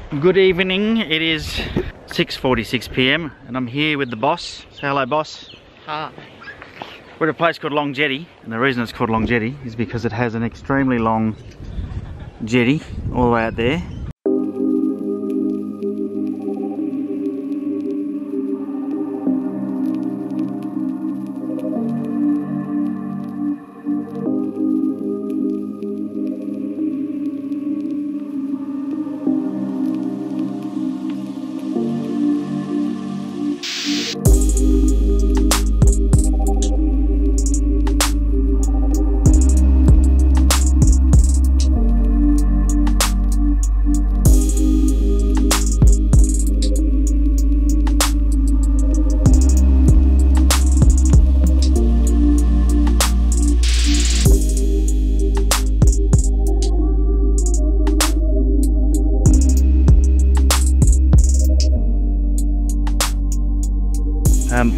Good evening, it is 6:46 p.m. and I'm here with the boss. Say hello, boss. Hi. We're at a place called Long Jetty, and the reason it's called Long Jetty is because it has an extremely long jetty all the way out there.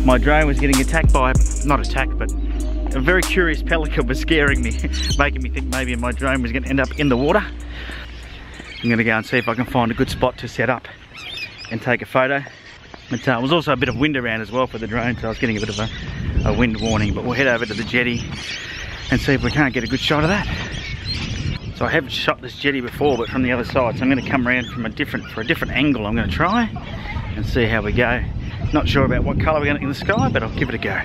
My drone was getting attacked by, not attacked, but a very curious pelican was scaring me, making me think maybe my drone was going to end up in the water. I'm going to go and see if I can find a good spot to set up and take a photo. But there was also a bit of wind around as well for the drone, so I was getting a bit of a wind warning. But we'll head over to the jetty and see if we can't get a good shot of that. So I have shot this jetty before, but from the other side, so I'm going to come around from a different angle. I'm going to try and see how we go. Not sure about what colour we're going to get in the sky, but I'll give it a go.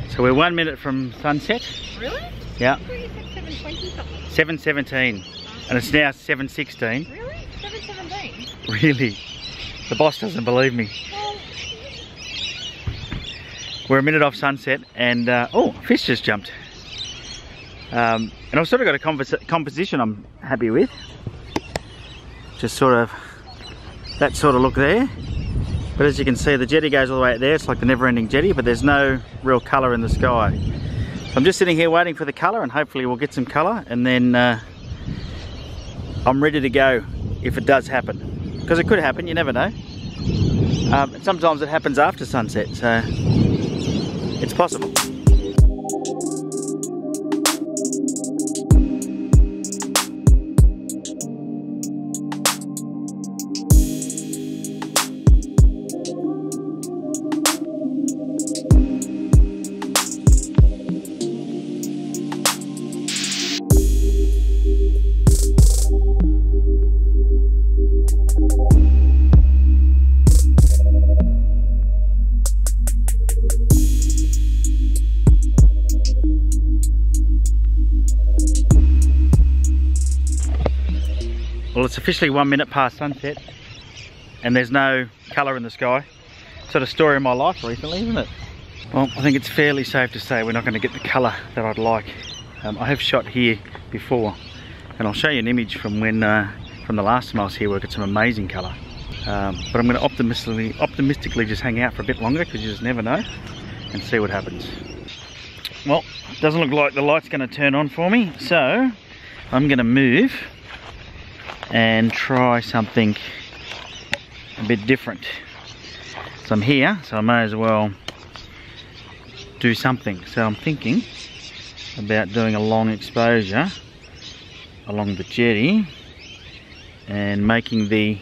So we're 1 minute from sunset. Really? Yeah. I thought you said 7:20 something. 7:17, and it's now 7:16. Really? 7:17? Really? The boss doesn't believe me. Well, We're a minute off sunset, and oh, a fish just jumped. And I've sort of got a composition I'm happy with. Just sort of that sort of look there. But as you can see, the jetty goes all the way out there. It's like the never-ending jetty, but there's no real colour in the sky. So I'm just sitting here waiting for the colour, and hopefully we'll get some colour, and then I'm ready to go if it does happen. Because it could happen, you never know. Sometimes it happens after sunset, so it's possible. Well, it's officially 1 minute past sunset and there's no colour in the sky. Sort of story of my life recently, isn't it? Well, I think it's fairly safe to say we're not going to get the colour that I'd like. I have shot here before, and I'll show you an image from when from the last time I was here where I got some amazing colour. But I'm going to optimistically just hang out for a bit longer, because you just never know, and see what happens. Well, it doesn't look like the light's going to turn on for me, so I'm going to move and try something a bit different. So I'm here, so I may as well do something. So I'm thinking about doing a long exposure along the jetty and making the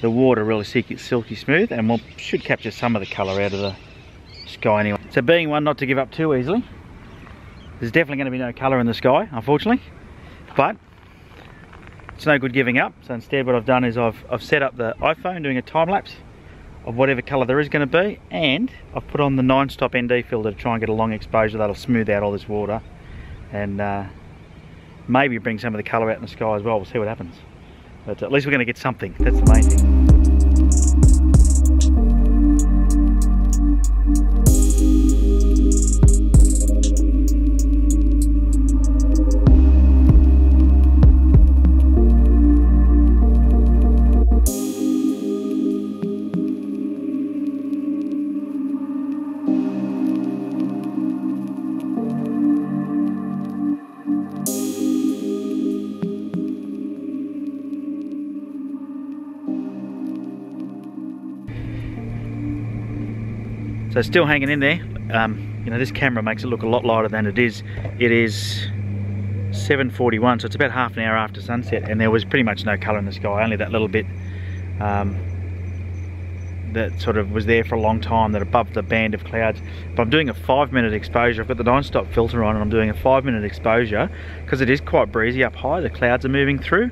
water really silky smooth, and we should capture some of the colour out of the sky anyway. So being one not to give up too easily, there's definitely going to be no colour in the sky, unfortunately, but it's no good giving up. So instead what I've done is I've set up the iPhone doing a time lapse of whatever colour there is going to be, and I've put on the 9-stop ND filter to try and get a long exposure that'll smooth out all this water and maybe bring some of the colour out in the sky as well. We'll see what happens, but at least we're going to get something. That's the main thing. So still hanging in there. You know, this camera makes it look a lot lighter than it is. It is 7 7:41, so it's about half an hour after sunset, and there was pretty much no colour in the sky, only that little bit that sort of was there for a long time, that above the band of clouds. But I'm doing a 5-minute exposure. I've got the 9-stop filter on, and I'm doing a 5-minute exposure because it is quite breezy up high. The clouds are moving through,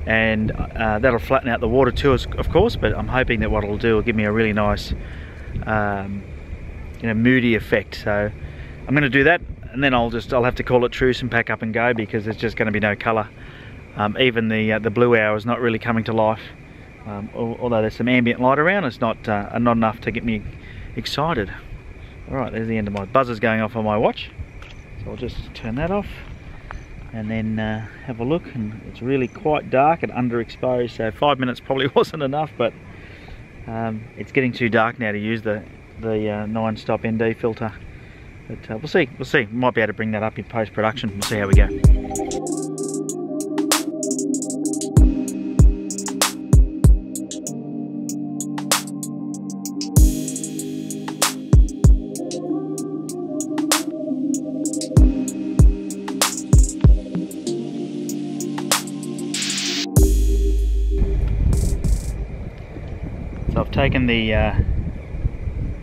and that'll flatten out the water too, of course, but I'm hoping that what it'll do will give me a really nice you know, moody effect. So I'm going to do that, and then I'll have to call it truce and pack up and go, because there's just going to be no colour. Even the blue hour is not really coming to life. Although there's some ambient light around, it's not enough to get me excited. Alright, there's the end of my buzzers going off on my watch. So I'll just turn that off and then have a look, and it's really quite dark and underexposed, so 5 minutes probably wasn't enough, but it's getting too dark now to use the 9-stop ND filter. But we'll see. Might be able to bring that up in post-production. We'll see how we go. So I've taken the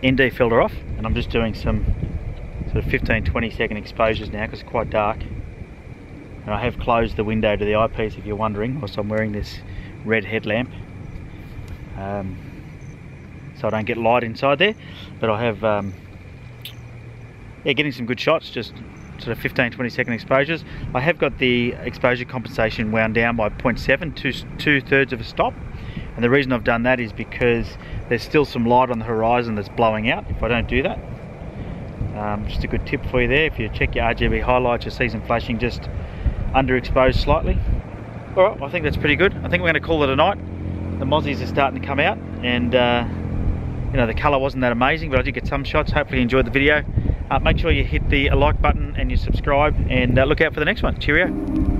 ND filter off, and I'm just doing some sort of 15-20 second exposures now because it's quite dark. And I have closed the window to the eyepiece, if you're wondering, whilst I'm wearing this red headlamp, so I don't get light inside there. But I have yeah, getting some good shots, just sort of 15-20 second exposures. I have got the exposure compensation wound down by 0.7, 2/3 of a stop. And the reason I've done that is because there's still some light on the horizon that's blowing out if I don't do that. Just a good tip for you there. If you check your RGB highlights, you'll see some flashing just underexposed slightly. Alright, I think that's pretty good. I think we're going to call it a night. The mozzies are starting to come out, and you know, the colour wasn't that amazing, but I did get some shots. Hopefully you enjoyed the video. Make sure you hit the like button and you subscribe, and look out for the next one. Cheerio.